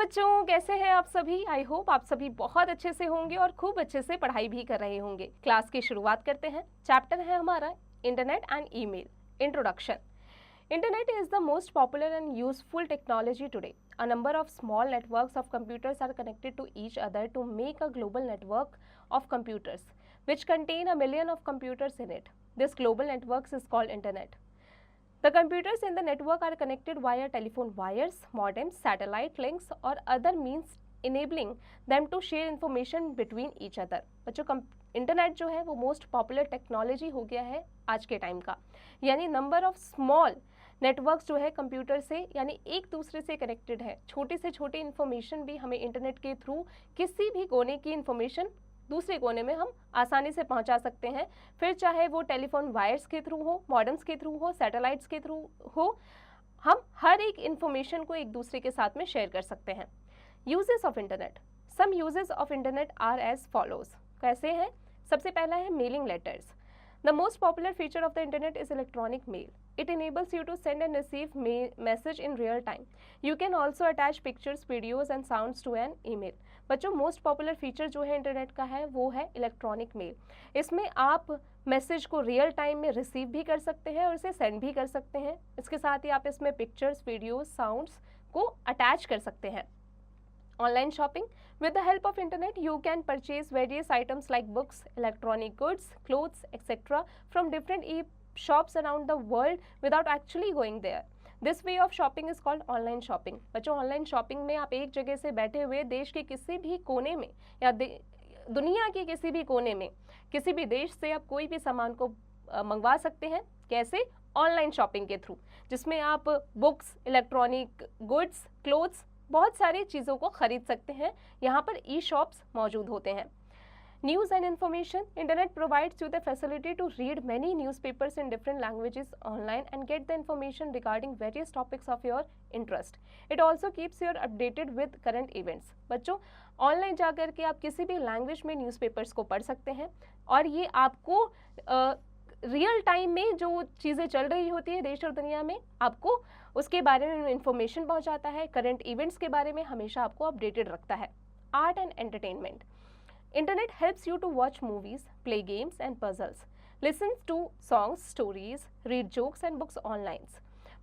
बच्चों, कैसे हैं आप सभी। आई होप आप सभी बहुत अच्छे से होंगे और खूब अच्छे से पढ़ाई भी कर रहे होंगे। क्लास की शुरुआत करते हैं। चैप्टर है हमारा internet and email. Introduction. Internet is the most popular and useful technology today. A number of small networks of computers are connected to each other to make a global network of computers, which contain a million of computers in it. This global network is called Internet. The computers in the network are connected via telephone wires, modems, satellite links, or other means enabling them to share information between each other. बच्चों, internet जो है वो most popular technology हो गया है आज के time का। यानी नंबर ऑफ स्मॉल नेटवर्क्स जो है कंप्यूटर से यानी एक दूसरे से कनेक्टेड है। छोटी से छोटी इन्फॉर्मेशन भी हमें इंटरनेट के थ्रू किसी भी कोने की इन्फॉर्मेशन दूसरे कोने में हम आसानी से पहुंचा सकते हैं। फिर चाहे वो टेलीफोन वायर्स के थ्रू हो, मॉडेम्स के थ्रू हो, सैटेलाइट्स के थ्रू हो, हम हर एक इन्फॉर्मेशन को एक दूसरे के साथ में शेयर कर सकते हैं। Uses of internet. Some uses of internet are as follows. कैसे हैं? सबसे पहला है mailing letters. The most popular feature of the internet is electronic mail. It enables you to send and receive message in real time. You can also attach pictures, videos and sounds to an email. बच्चों, most popular feature जो है internet का है वो है electronic mail. इसमें आप message को रियल टाइम में रिसीव भी कर सकते हैं और इसे सेंड भी कर सकते हैं। इसके साथ ही आप इसमें पिक्चर्स, वीडियोस, साउंड्स को अटैच कर सकते हैं। Online shopping. With the help of internet, you can purchase various items like books, electronic goods, clothes, etc. from different e-shops around the world without actually going there. This way of shopping is called online shopping. बच्चों, online shopping में आप एक जगह से बैठे हुए देश के किसी भी कोने में या दुनिया के किसी भी कोने में किसी भी देश से आप कोई भी सामान को मंगवा सकते हैं। कैसे? ऑनलाइन शॉपिंग के थ्रू, जिसमें आप बुक्स, इलेक्ट्रॉनिक गुड्स, क्लोथ्स, बहुत सारी चीज़ों को खरीद सकते हैं। यहाँ पर ई शॉप्स मौजूद होते हैं। News and information. Internet provides you the facility to read many newspapers in different languages online and get the information regarding various topics of your interest. It also keeps your updated with current events. बच्चों, online जाकर के आप किसी भी language में newspapers को पढ़ सकते हैं और ये आपको रियल टाइम में जो चीज़ें चल रही होती है देश और दुनिया में, आपको उसके बारे में इंफॉर्मेशन पहुंचाता है। करंट इवेंट्स के बारे में हमेशा आपको अपडेटेड रखता है। Art and entertainment. Internet helps you to watch movies, play games and puzzles, listen to songs, stories, read jokes and books online.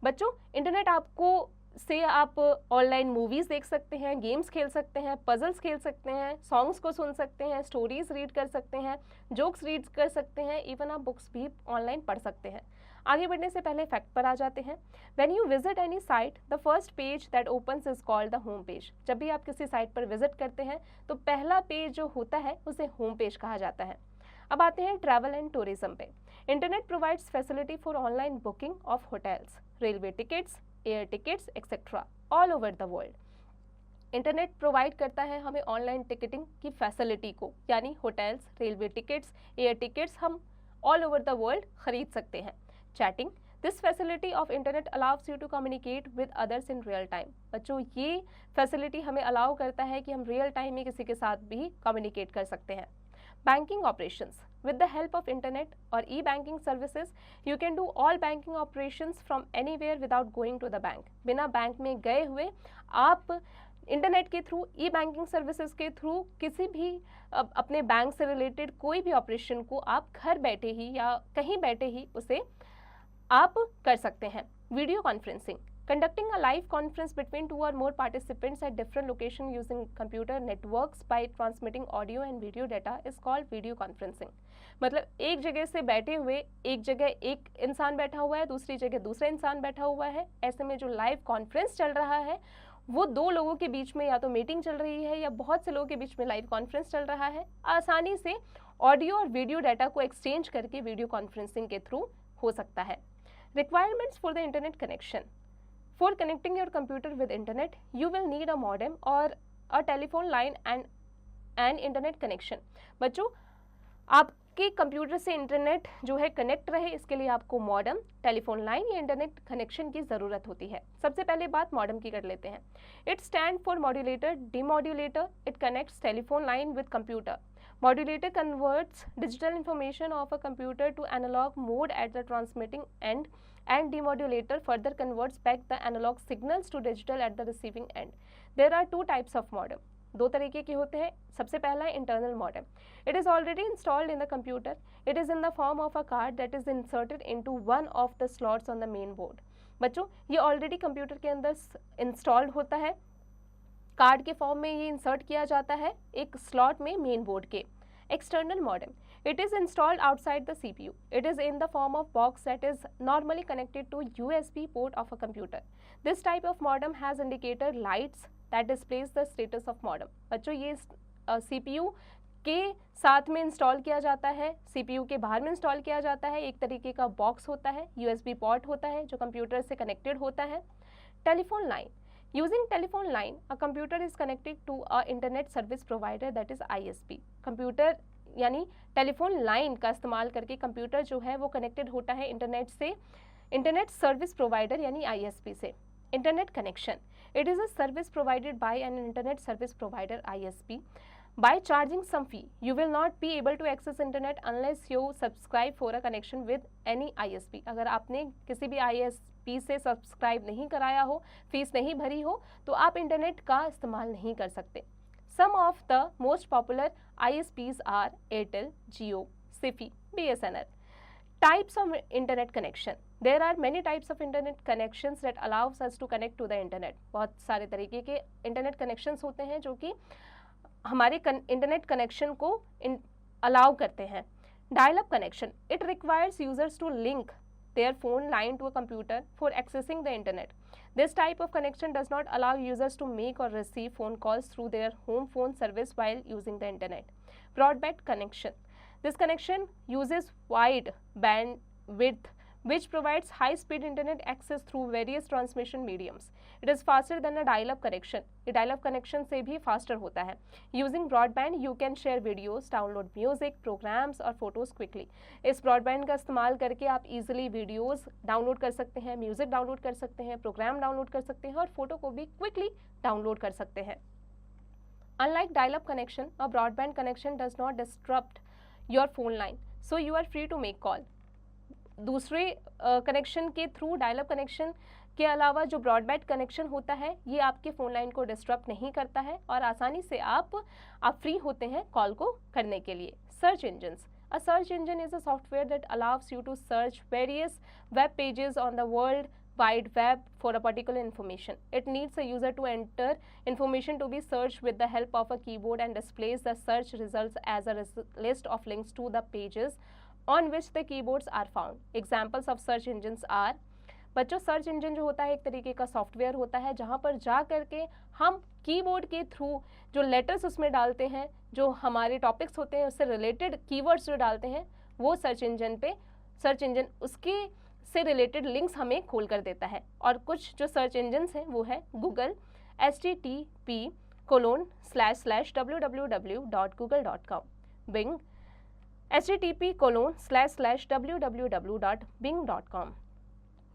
बच्चों, इंटरनेट आपको से आप ऑनलाइन मूवीज़ देख सकते हैं, गेम्स खेल सकते हैं, पजल्स खेल सकते हैं, सॉन्ग्स को सुन सकते हैं, स्टोरीज रीड कर सकते हैं, जोक्स रीड कर सकते हैं, इवन आप बुक्स भी ऑनलाइन पढ़ सकते हैं। आगे बढ़ने से पहले फैक्ट पर आ जाते हैं। When you visit any site, the first page that opens is called the home page. जब भी आप किसी साइट पर विजिट करते हैं तो पहला पेज जो होता है उसे होम पेज कहा जाता है। अब आते हैं ट्रैवल एंड टूरिज्म पे। Internet provides facility for online booking of hotels, railway tickets, air tickets et cetera all over the world. Internet provide करता है हमें ऑनलाइन टिकटिंग की फैसिलिटी को, यानी hotels, railway tickets, air tickets हम ऑल ओवर द वर्ल्ड खरीद सकते हैं। Chatting. This facility of internet allows you to communicate with others in real time. बच्चों, ये फैसिलिटी हमें अलाउ करता है कि हम रियल टाइम में किसी के साथ भी कम्युनिकेट कर सकते हैं। Banking operations. With the help of internet or e-banking services, you can do all banking operations from anywhere without going to the bank. बिना बैंक में गए हुए आप इंटरनेट के थ्रू, ई बैंकिंग सर्विसेज के थ्रू किसी भी अपने बैंक से रिलेटेड कोई भी ऑपरेशन को आप घर बैठे ही या कहीं बैठे ही उसे आप कर सकते हैं। Video conferencing. Conducting a live conference between two or more participants at different locations using computer networks by transmitting audio and video data is called video conferencing. मतलब एक जगह से बैठे हुए, एक जगह एक इंसान बैठा हुआ है, दूसरी जगह दूसरा इंसान बैठा हुआ है, ऐसे में जो लाइव कॉन्फ्रेंस चल रहा है वो दो लोगों के बीच में या तो मीटिंग चल रही है या बहुत से लोगों के बीच में लाइव कॉन्फ्रेंस चल रहा है। आसानी से ऑडियो और वीडियो डाटा को एक्सचेंज करके वीडियो कॉन्फ्रेंसिंग के थ्रू हो सकता है। Requirements for the internet connection. For connecting your computer with internet, you will need a modem or a telephone line and an internet connection. बच्चों, आपके computer से internet जो है कनेक्ट रहे, इसके लिए आपको मॉडेम, टेलीफोन लाइन या इंटरनेट कनेक्शन की ज़रूरत होती है। सबसे पहले बात मॉडेम की कर लेते हैं। It stand for modulator, demodulator. It connects telephone line with computer. Modulator converts digital information of a computer to analog mode at the transmitting end and demodulator further converts back the analog signals to digital at the receiving end. There are two types of modem. दो तरीके के होते हैं. सबसे पहला है internal modem. It is already installed in the computer. It is in the form of a card that is inserted into one of the slots on the main board. बच्चों ये ऑलरेडी कंप्यूटर के अंदर installed होता है, card के form में ये insert किया जाता है एक स्लॉट में मेन बोर्ड के. External modem, it is installed outside the CPU. It is in the form of box that is normally connected to USB port of a computer. This type of modem has indicator lights that displays the status of modem. बच्चों ये CPU के साथ में install किया जाता है, CPU के बाहर में इंस्टॉल किया जाता है. एक तरीके का बॉक्स होता है, USB पोर्ट होता है जो कंप्यूटर से कनेक्टेड होता है. Telephone line, using telephone line a computer is connected to a internet service provider that is ISP. Computer यानी टेलीफोन लाइन का इस्तेमाल करके कंप्यूटर जो है वो कनेक्टेड होता है इंटरनेट से, इंटरनेट सर्विस प्रोवाइडर यानी ISP से. Internet connection, it is a service provided by an internet service provider ISP. By charging some fee, you will not be able to access internet unless you subscribe for a connection with any ISP. अगर आपने किसी भी ISP से subscribe नहीं कराया हो, fees नहीं भरी हो, तो आप इंटरनेट का इस्तेमाल नहीं कर सकते. Some of the most popular ISPs are Airtel, Jio, Sifi, BSNL. Types of internet connection. There are many types of internet connections that allows us to connect to the internet. बहुत सारे तरीके के internet connections होते हैं जो कि हमारे internet connection को अलाउ करते हैं. Dial up connection, it requires users to link their phone line to a computer for accessing the internet. This type of connection does not allow users to make or receive phone calls through their home phone service while using the internet. Broadband connection, this connection uses wide bandwidth which provides high-speed internet access through various transmission mediums. It is faster than a dial-up connection. ये dial-up connection से भी faster होता है. Using broadband, you can share videos, download music, programs और photos quickly. इस broadband का इस्तेमाल करके आप easily videos download कर सकते हैं, music download कर सकते हैं, program download कर सकते हैं और photo को भी quickly download कर सकते हैं. Unlike dial-up connection, a broadband connection does not disrupt your phone line, so you are free to make call. दूसरे कनेक्शन के थ्रू डायल-अप कनेक्शन के अलावा जो ब्रॉडबैंड कनेक्शन होता है ये आपके फ़ोन लाइन को डिस्टर्ब नहीं करता है और आसानी से आप फ्री होते हैं कॉल को करने के लिए. Search engines, a search engine is a software that allows you to search various web pages on the world wide web for a particular information. It needs a user to enter information to be searched with the help of a keyboard and displays the search results as a list of links to the pages on which the keyboards are found. Examples of search engines are, बच्चों search engine जो होता है एक तरीके का software होता है जहाँ पर जा करके हम कीबोर्ड के थ्रू जो लेटर्स उसमें डालते हैं, जो हमारे टॉपिक्स होते हैं उससे रिलेटेड कीवर्ड्स जो डालते हैं वो सर्च इंजन उसके से रिलेटेड लिंक्स हमें खोल कर देता है. और कुछ जो सर्च इंजन्स हैं वो है Google, http://www.google.com, Bing, http://www.bing.com,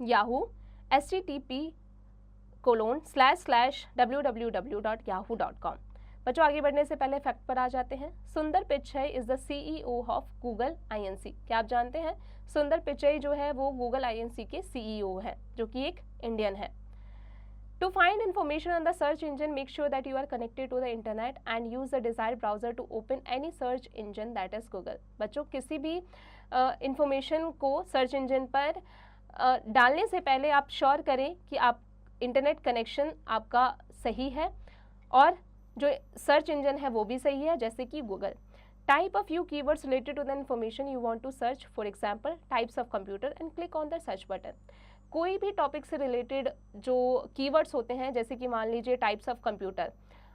Yahoo, http://www.yahoo.com. बच्चों आगे बढ़ने से पहले फैक्ट पर आ जाते हैं. सुंदर Pichai is the CEO of Google INC. क्या आप जानते हैं सुंदर पिचाई जो है वो गूगल INC के CEO है जो कि एक इंडियन है. To find information on the search engine, make sure that you are connected to the internet and use the desired browser to open any search engine that is Google. बच्चों किसी भी information को search engine पर डालने से पहले आप sure करें कि आप इंटरनेट कनेक्शन आपका सही है और जो सर्च इंजन है वो भी सही है जैसे कि Google. Type a few keywords related to the information you want to search. For example, types of computer and click on the search button. कोई भी टॉपिक से रिलेटेड जो कीवर्ड्स होते हैं जैसे कि मान लीजिए टाइप्स ऑफ कंप्यूटर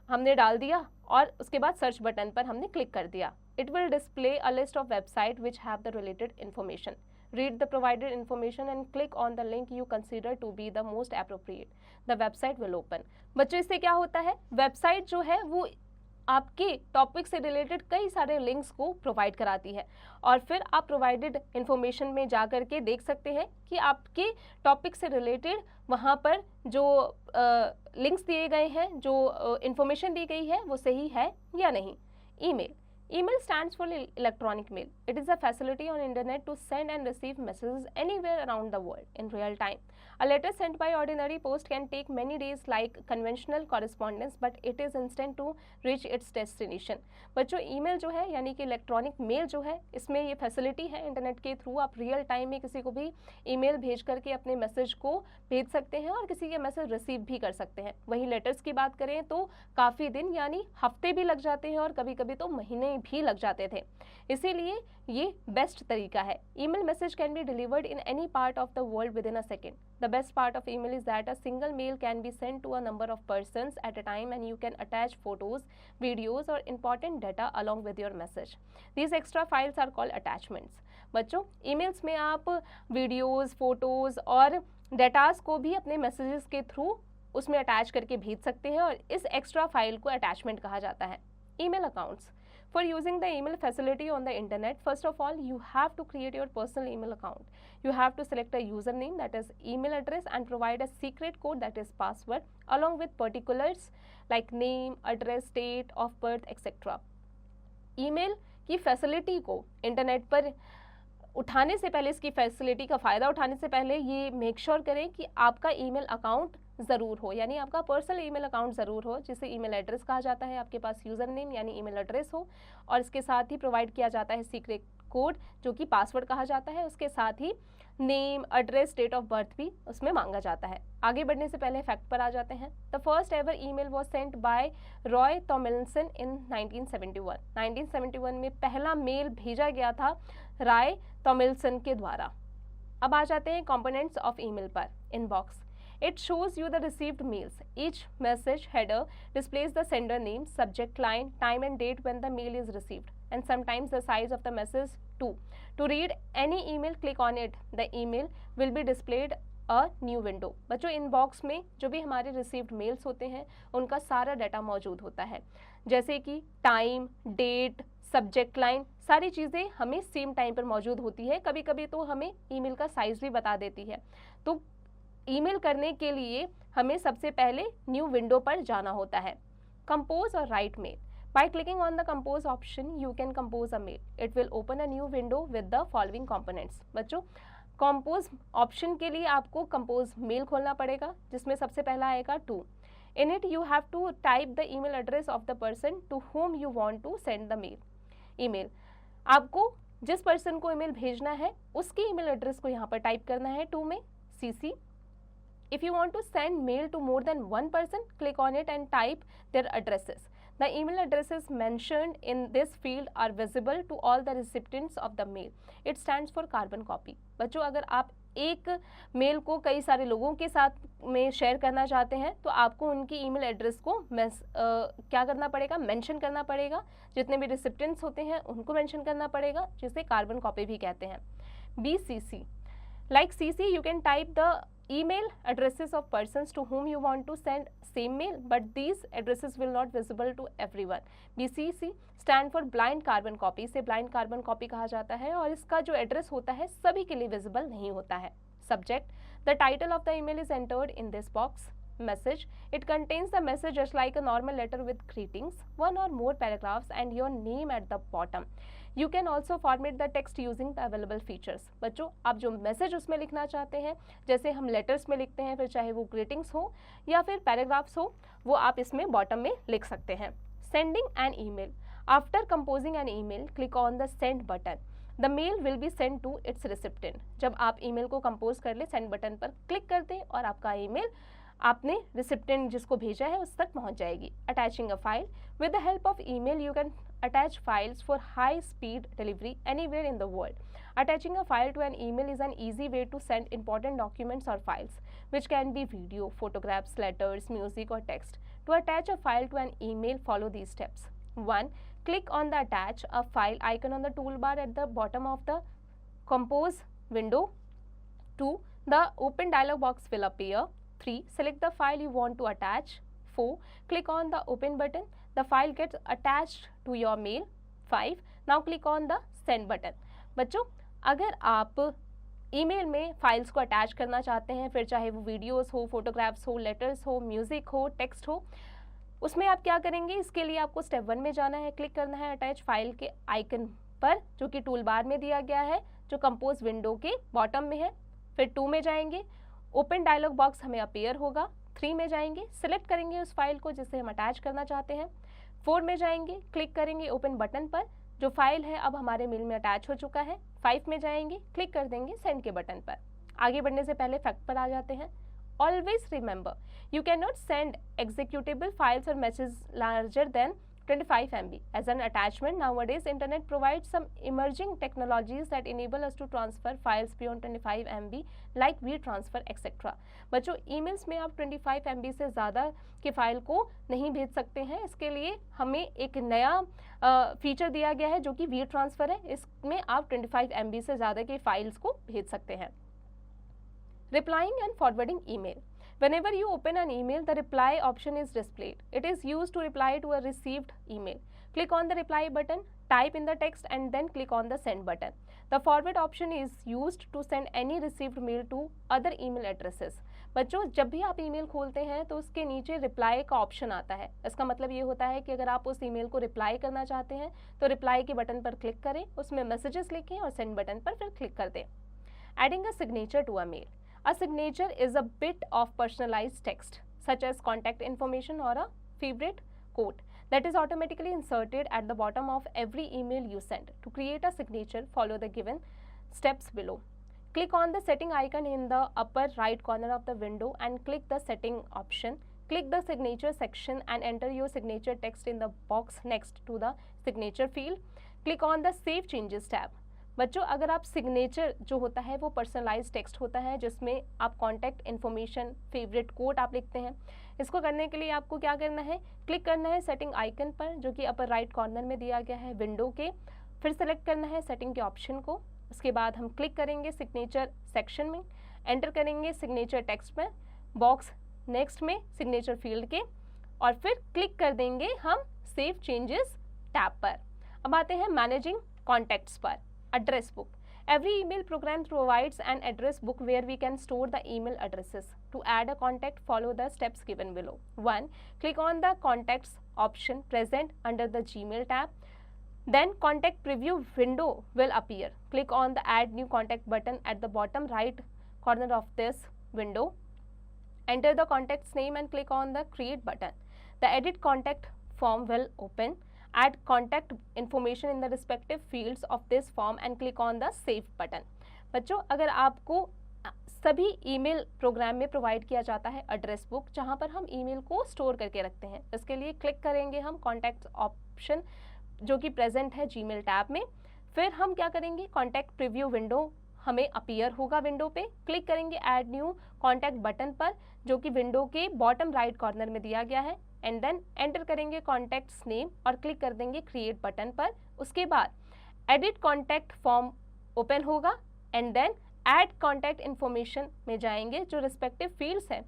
हमने डाल दिया और उसके बाद सर्च बटन पर हमने क्लिक कर दिया. It will display a list of website which have the related information. Read the provided information and click on the link you consider to be the most appropriate. The website will open. बच्चों इससे क्या होता है, website जो है वो आपके topic से रिलेटेड कई सारे लिंक्स को प्रोवाइड कराती है और फिर आप प्रोवाइडेड इन्फॉर्मेशन में जा कर के देख सकते हैं कि आपके टॉपिक से रिलेटेड वहाँ पर जो लिंक्स दिए गए हैं, जो इन्फॉर्मेशन दी गई है वो सही है या नहीं. Email stands for electronic mail. It is a facility on internet to send and receive messages anywhere around the world in real time. A letter sent by ordinary post can take many days like conventional correspondence, but it is instant to reach its destination. बच्चों email जो है यानी कि electronic mail जो है, इसमें ये facility है इंटरनेट के थ्रू आप रियल टाइम में किसी को भी ईमेल भेज करके अपने मैसेज को भेज सकते हैं और किसी के मैसेज रिसीव भी कर सकते हैं। वहीं लेटर्स की बात करें तो काफ़ी दिन यानी हफ्ते भी लग जाते हैं और कभी कभी तो महीने भी लग जाते थे, इसीलिए ये बेस्ट तरीका है। Email message can be delivered in any part of the world with in a second. The best part of email is that a single mail can be sent to a number of persons at a time and you can attach photos, videos or important data along with your message. These extra files are called attachments. बच्चों emails में आप videos, photos और datas को भी अपने messages के through उसमें attach करके भेज सकते हैं और इस एक्स्ट्रा फाइल को अटैचमेंट कहा जाता है। Email accounts. For using the email facility on the internet, first of all, you have to create your personal email account. You have to select a username, that is email address, and provide a secret code, that is password, along with particulars like name, address, date of birth, etc. Email की facility को internet पर उठाने से पहले, इसकी facility का फ़ायदा उठाने से पहले ये मेक श्योर करें कि आपका ईमेल अकाउंट ज़रूर हो, यानी आपका पर्सनल ईमेल अकाउंट ज़रूर हो, जिसे ईमेल एड्रेस कहा जाता है। आपके पास यूज़र नेम यानी ईमेल एड्रेस हो और इसके साथ ही प्रोवाइड किया जाता है सीक्रेट कोड जो कि पासवर्ड कहा जाता है। उसके साथ ही name, address, date of birth भी उसमें मांगा जाता है। आगे बढ़ने से पहले फैक्ट पर आ जाते हैं। The first ever email was sent by Roy Tomlinson in 1971। 1971 में पहला मेल भेजा गया था रॉय टॉमिल्सन के द्वारा। अब आ जाते हैं कंपोनेंट्स ऑफ ईमेल पर। Inbox. It shows you the received mails. Each message header displays the sender name, subject line, time and date when the mail is received, and sometimes the size of the message too. To read any email, click on it. The email will be displayed a new window. बच्चों inbox में जो भी हमारे received mails होते हैं उनका सारा data मौजूद होता है, जैसे कि टाइम, डेट, सब्जेक्ट लाइन, सारी चीज़ें हमें सेम टाइम पर मौजूद होती है। कभी कभी तो हमें ईमेल का साइज़ भी बता देती है। तो ईमेल करने के लिए हमें सबसे पहले न्यू विंडो पर जाना होता है। कंपोज और write mail. By clicking on the compose option you can compose a mail. It will open a new window with the following components. बच्चों कंपोज ऑप्शन के लिए आपको कंपोज मेल खोलना पड़ेगा, जिसमें सबसे पहला आएगा to. In it you have to type the email address of the person to whom you want to send the mail. Email, आपको जिस पर्सन को ईमेल भेजना है उसकी ईमेल एड्रेस को यहाँ पर टाइप करना है टू में, CC. If you want to send mail to more than one person, click on it and type their addresses. The email addresses mentioned in this field are visible to all the recipients of the mail. It stands for carbon copy. बच्चों अगर आप एक mail को कई सारे लोगों के साथ में शेयर करना चाहते हैं तो आपको उनकी ईमेल एड्रेस को क्या करना पड़ेगा, मेंशन करना पड़ेगा। जितने भी रिसिपिएंट्स होते हैं उनको मेंशन करना पड़ेगा, जिसे कार्बन कॉपी भी कहते हैं। BCC. Like CC, you can type the email addresses of persons to whom you want to send same mail, but these addresses will not visible to everyone. BCC stand for blind carbon copy. से blind carbon copy कहा जाता है और इसका जो address होता है सभी के लिए विजिबल नहीं होता है। Subject. The title of the email is entered in this box. Message. It contains the message just like a normal letter with greetings, one or more paragraphs and your name at the bottom. You can also format the text using the available features. बच्चों आप जो message उसमें लिखना चाहते हैं, जैसे हम letters में लिखते हैं, फिर चाहे वो ग्रीटिंग्स हो या फिर पैराग्राफ्स हो, वो आप इसमें बॉटम में लिख सकते हैं। Sending an email. After composing an email, click on the send button. The mail will be send to its recipient. जब आप ईमेल को कंपोज कर ले, सेंड बटन पर क्लिक कर दें और आपका ईमेल आपने रिसिप्टेंट जिसको भेजा है उस तक पहुंच जाएगी। Attaching a file. With the help of email you can attach files for high speed delivery anywhere in the world. Attaching a file to an email is an easy way to send important documents or files, which can be video, photographs, letters, music or text. To attach a file to an email, follow these steps. 1. Click on the attach a file icon on the toolbar at the bottom of the compose window. 2. The open dialog box will appear. 3. Select the file you want to attach. 4. Click on the open button. The file gets attached to your mail. 5. Now click on the send button. बच्चों अगर आप email में files को attach करना चाहते हैं, फिर चाहे वो वीडियोस हो, फोटोग्राफ्स हो, लेटर्स हो, म्यूज़िक हो, टेक्स्ट हो, उसमें आप क्या करेंगे, इसके लिए आपको स्टेप 1 में जाना है, क्लिक करना है अटैच फाइल के आइकन पर जो कि टूल बार में दिया गया है, जो कंपोज विंडो के बॉटम में है। फिर 2 में जाएंगे, ओपन डायलॉग बॉक्स हमें अपीयर होगा। 3 में जाएंगे, सिलेक्ट करेंगे उस फाइल को जिसे हम अटैच करना चाहते हैं। 4 में जाएंगे, क्लिक करेंगे ओपन बटन पर, जो फाइल है अब हमारे मेल में अटैच हो चुका है। 5 में जाएंगे, क्लिक कर देंगे सेंड के बटन पर। आगे बढ़ने से पहले फैक्ट पर आ जाते हैं। Always remember, you cannot send executable files or messages larger than 25 MB as an attachment. Nowadays, internet provides some emerging technologies that enable us to transfer files beyond 25 MB like WeTransfer etc. बच्चों, emails में आप 25 MB से ज़्यादा के file को नहीं भेज सकते हैं। इसके लिए हमें एक नया फीचर दिया गया है जो कि WeTransfer है। इसमें आप 25 MB से ज़्यादा के फाइल्स को भेज सकते हैं। Replying and forwarding email. Whenever you open an email, the reply option is displayed. It is used to reply to a received email. Click on the reply button, type in the text and then click on the send button. The forward option is used to send any received mail to other email addresses. बच्चों, जब भी आप email खोलते हैं तो उसके नीचे reply का ऑप्शन आता है। इसका मतलब ये होता है कि अगर आप उस ईमेल को रिप्लाई करना चाहते हैं तो रिप्लाई के बटन पर क्लिक करें, उसमें मैसेजेस लिखें और सेंड बटन पर फिर क्लिक कर दें। Adding a signature to a mail. A signature is a bit of personalized text, such as contact information or a favorite quote, that is automatically inserted at the bottom of every email you send. To create a signature, follow the given steps below. Click on the setting icon in the upper right corner of the window and click the setting option. Click the signature section and enter your signature text in the box next to the signature field. Click on the Save Changes tab. बच्चों, अगर आप signature जो होता है वो personalise text होता है जिसमें आप कॉन्टैक्ट इन्फॉर्मेशन, फेवरेट कोड आप लिखते हैं। इसको करने के लिए आपको क्या करना है, क्लिक करना है सेटिंग आइकन पर जो कि अपर राइट कॉर्नर में दिया गया है विंडो के। फिर सेलेक्ट करना है सेटिंग के ऑप्शन को। उसके बाद हम क्लिक करेंगे सिग्नेचर सेक्शन में, एंटर करेंगे सिग्नेचर टेक्स्ट में, बॉक्स नेक्स्ट में सिग्नेचर फील्ड के, और फिर क्लिक कर देंगे हम सेव चेंजेस टैब पर। अब आते हैं मैनेजिंग कॉन्टैक्ट्स पर। Address book. Every email program provides an address book where we can store the email addresses. To add a contact, follow the steps given below. 1. Click on the contacts option present under the Gmail tab. Then contact preview window will appear. Click on the add new contact button at the bottom right corner of this window. Enter the contact's name and click on the create button. The edit contact form will open. Add contact information in the respective fields of this form and click on the save button. बच्चों, अगर आपको सभी email program में provide किया जाता है address book जहां पर हम ईमेल को स्टोर करके रखते हैं, इसके लिए क्लिक करेंगे हम कॉन्टैक्ट ऑप्शन जो कि प्रेजेंट है जीमेल टैब में। फिर हम क्या करेंगे, कॉन्टैक्ट प्रीव्यू विंडो हमें अपीयर होगा विंडो पे। क्लिक करेंगे ऐड न्यू कॉन्टैक्ट बटन पर जो कि विंडो के बॉटम राइट कॉर्नर में दिया गया है, एंड देन एंटर करेंगे कॉन्टैक्ट्स नेम और क्लिक कर देंगे क्रिएट बटन पर। उसके बाद एडिट कॉन्टैक्ट फॉर्म ओपन होगा and then add contact information में जाएंगे, जो रिस्पेक्टिव फील्ड्स हैं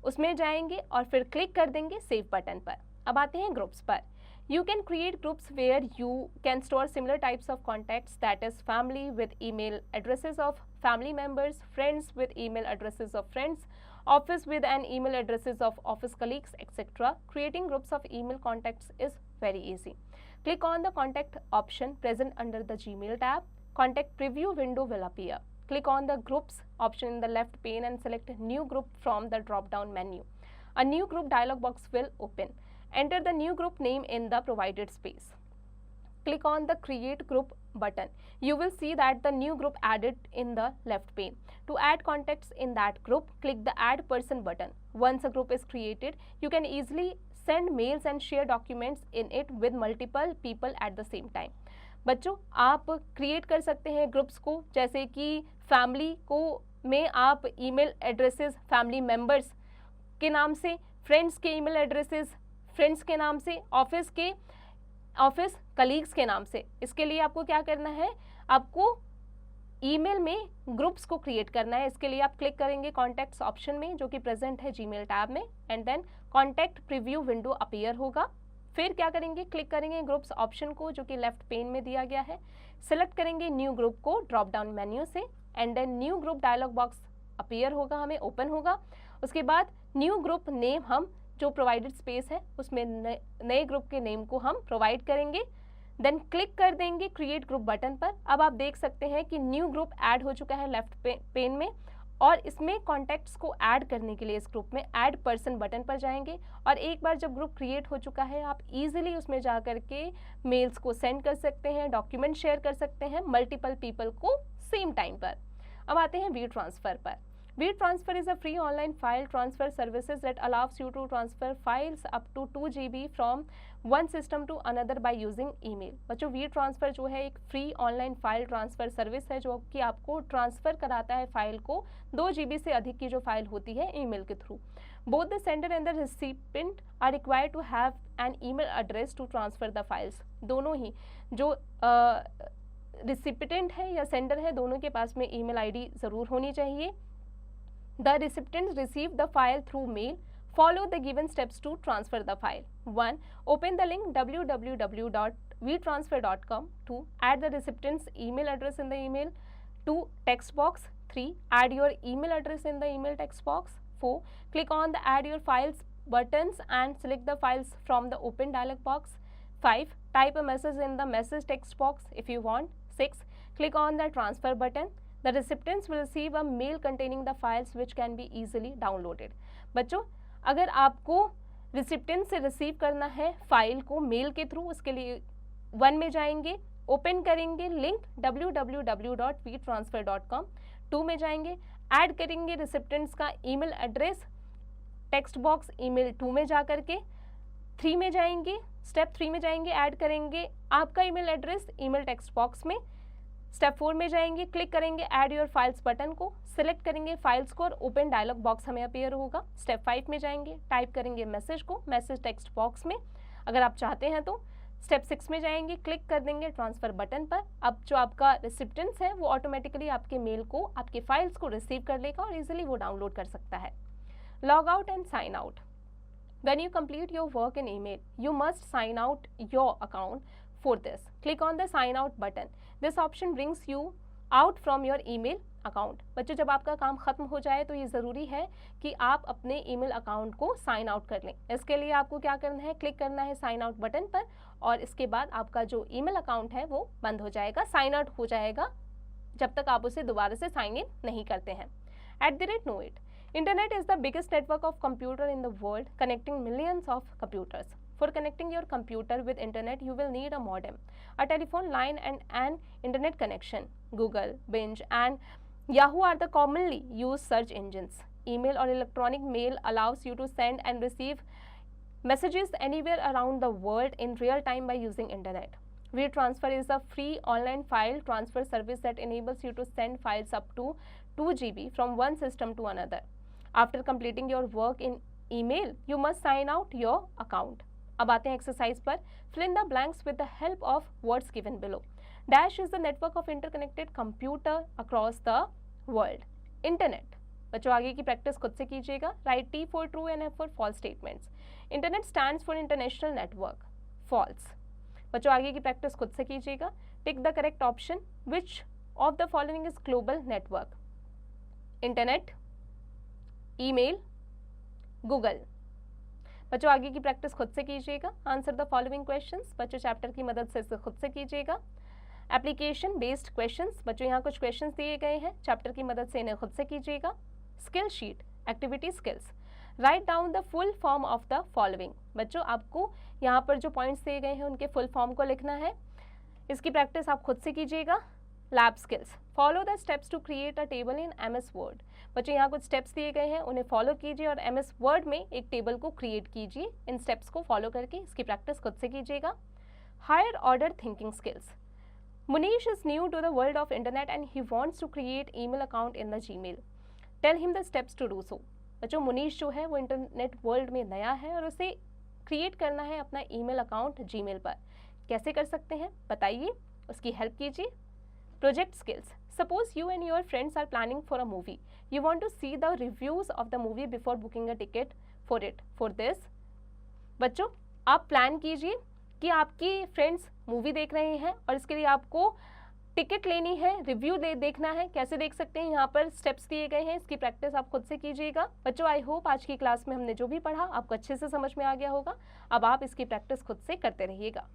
उसमें जाएंगे और फिर क्लिक कर देंगे सेव बटन पर। अब आते हैं ग्रुप्स पर। You can create groups where you can store similar types of contacts, that is family with email addresses of family members, friends with email addresses of friends, office with an email addresses of office colleagues, etc. Creating groups of email contacts is very easy. Click on the contact option present under the Gmail tab. Contact preview window will appear. Click on the groups option in the left pane and select new group from the drop down menu. A new group dialog box will open. Enter the new group name in the provided space. Click on the create group button. You will see that the new group added in the left pane. To add contacts in that group, click the add person button. Once a group is created, you can easily send mails and share documents in it with multiple people at the same time. बच्चों, आप create कर सकते हैं groups को, जैसे कि family को में आप ईमेल एड्रेसेस फैमिली मेम्बर्स के नाम से, फ्रेंड्स के ईमेल एड्रेसेस फ्रेंड्स के नाम से, ऑफिस कलीग्स के नाम से। इसके लिए आपको क्या करना है, आपको ईमेल में ग्रुप्स को क्रिएट करना है। इसके लिए आप क्लिक करेंगे कॉन्टैक्ट्स ऑप्शन में जो कि प्रेजेंट है जीमेल टैब में, and then contact preview window appear होगा। फिर क्या करेंगे, क्लिक करेंगे ग्रुप्स ऑप्शन को जो कि लेफ्ट पेन में दिया गया है, सिलेक्ट करेंगे न्यू ग्रुप को ड्रॉप डाउन मेन्यू से, and then new group dialog box appear होगा, हमें ओपन होगा। उसके बाद न्यू ग्रुप नेम हम जो प्रोवाइडेड स्पेस है उसमें नए ग्रुप के नेम को हम प्रोवाइड करेंगे। देन क्लिक कर देंगे क्रिएट ग्रुप बटन पर। अब आप देख सकते हैं कि न्यू ग्रुप ऐड हो चुका है लेफ्ट पेन में, और इसमें कॉन्टैक्ट्स को ऐड करने के लिए इस ग्रुप में ऐड पर्सन बटन पर जाएंगे, और एक बार जब ग्रुप क्रिएट हो चुका है आप इजीली उसमें जा करके मेल्स को सेंड कर सकते हैं, डॉक्यूमेंट शेयर कर सकते हैं मल्टीपल पीपल को सेम टाइम पर। अब आते हैं वी ट्रांसफ़र पर। WeTransfer is a free online file transfer services that allows you to transfer files up to 2 GB from one system to another by using email. बच्चों WeTransfer जो है एक free online file transfer service है जो कि आपको transfer कराता है फाइल को 2 GB से अधिक की जो फाइल होती है ईमेल के through. Both the sender and the recipient are required to have an email address to transfer the files. दोनों ही जो रिसिपिएंट है या सेंडर है दोनों के पास में ईमेल आईडी ज़रूर होनी चाहिए। The recipients receive the file through mail. Follow the given steps to transfer the file. 1. Open the link www.vtransfer.com. 2. Add the recipient's email address in the email. 2. Text box. 3. Add your email address in the email text box. 4. Click on the add your files buttons and select the files from the open dialog box. 5. Type a message in the message text box if you want. 6. Click on the transfer button. The recipients will receive a mail containing the files which can be easily downloaded. बच्चों अगर आपको recipient से receive करना है file को mail के through, उसके लिए 1 में जाएंगे, ओपन करेंगे लिंक www.vtransfer.com। 2 में जाएंगे, ऐड करेंगे रिसिपिएंट्स का email address text box email 2 में जा करके। 3 में जाएंगे, स्टेप 3 में जाएंगे, ऐड करेंगे आपका email address email text box में। स्टेप 4 में जाएंगे, क्लिक करेंगे ऐड योर फाइल्स बटन को, सिलेक्ट करेंगे फाइल्स को और ओपन डायलॉग बॉक्स हमें अपीयर होगा। स्टेप 5 में जाएंगे, टाइप करेंगे मैसेज को मैसेज टेक्स्ट बॉक्स में अगर आप चाहते हैं तो। स्टेप 6 में जाएंगे, क्लिक कर देंगे ट्रांसफ़र बटन पर। अब जो आपका रिसिपिएंट्स है वो ऑटोमेटिकली आपके मेल को, आपके फाइल्स को रिसीव कर लेगा और इजीली वो डाउनलोड कर सकता है। Log out and sign out. When you complete your work in email, you must sign out your account. For this, click on the sign out button. This option brings you out from your email account. बच्चों जब आपका काम खत्म हो जाए तो ये ज़रूरी है कि आप अपने ईमेल अकाउंट को साइन आउट कर लें। इसके लिए आपको क्या करना है, क्लिक करना है साइन आउट बटन पर और इसके बाद आपका जो ईमेल अकाउंट है वो बंद हो जाएगा, साइन आउट हो जाएगा जब तक आप उसे दोबारा से साइन इन नहीं करते हैं। @know it. Internet is the biggest network of computer in the world, connecting millions of computers. For connecting your computer with internet, you will need a modem, a telephone line and an internet connection. Google, Bing and Yahoo are the commonly used search engines. Email or electronic mail allows you to send and receive messages anywhere around the world in real time by using internet. WeTransfer is a free online file transfer service that enables you to send files up to 2 GB from one system to another. After completing your work in email, you must sign out your account. अब आते हैं exercise पर। Fill in the blanks with the help of words given below. Dash is the network of interconnected computer across the world. Internet. बच्चों आगे की practice खुद से कीजिएगा। Write T for true and F for false statements. Internet stands for international network. False. बच्चों आगे की practice खुद से कीजिएगा। Pick the correct option. Which of the following is global network? Internet, email, Google. बच्चों आगे की प्रैक्टिस खुद से कीजिएगा। Answer the following questions. बच्चों चैप्टर की मदद से इसे खुद से कीजिएगा। Application based questions. बच्चों यहाँ कुछ क्वेश्चंस दिए गए हैं, चैप्टर की मदद से इन्हें खुद से कीजिएगा। Skill sheet, activity skills. Write down the full form of the following. बच्चों आपको यहाँ पर जो पॉइंट्स दिए गए हैं उनके फुल फॉर्म को लिखना है। इसकी प्रैक्टिस आप खुद से कीजिएगा। Lab skills. Follow the steps to create a table in MS Word. बच्चों यहाँ कुछ स्टेप्स दिए गए हैं, उन्हें फॉलो कीजिए और MS वर्ड में एक टेबल को क्रिएट कीजिए। इन स्टेप्स को फॉलो करके इसकी प्रैक्टिस खुद से कीजिएगा। Higher order thinking skills. Munish is new to the world of internet and he wants to create email account in the Gmail. Tell him the steps to do so. बच्चों मुनीश जो है वो internet world में नया है और उसे create करना है अपना ईमेल अकाउंट जीमेल पर। कैसे कर सकते हैं बताइए, उसकी हेल्प कीजिए। Project skills. Suppose you and your friends are planning for a movie. You want to see the reviews of the movie before booking a ticket for it. For this, बच्चों आप प्लान कीजिए कि आपकी friends movie देख रहे हैं और इसके लिए आपको टिकट लेनी है, रिव्यू देखना है, कैसे देख सकते हैं, यहाँ पर स्टेप्स दिए गए हैं, इसकी प्रैक्टिस आप खुद से कीजिएगा। बच्चों आई होप आज की क्लास में हमने जो भी पढ़ा आपको अच्छे से समझ में आ गया होगा। अब आप इसकी प्रैक्टिस खुद से करते रहिएगा।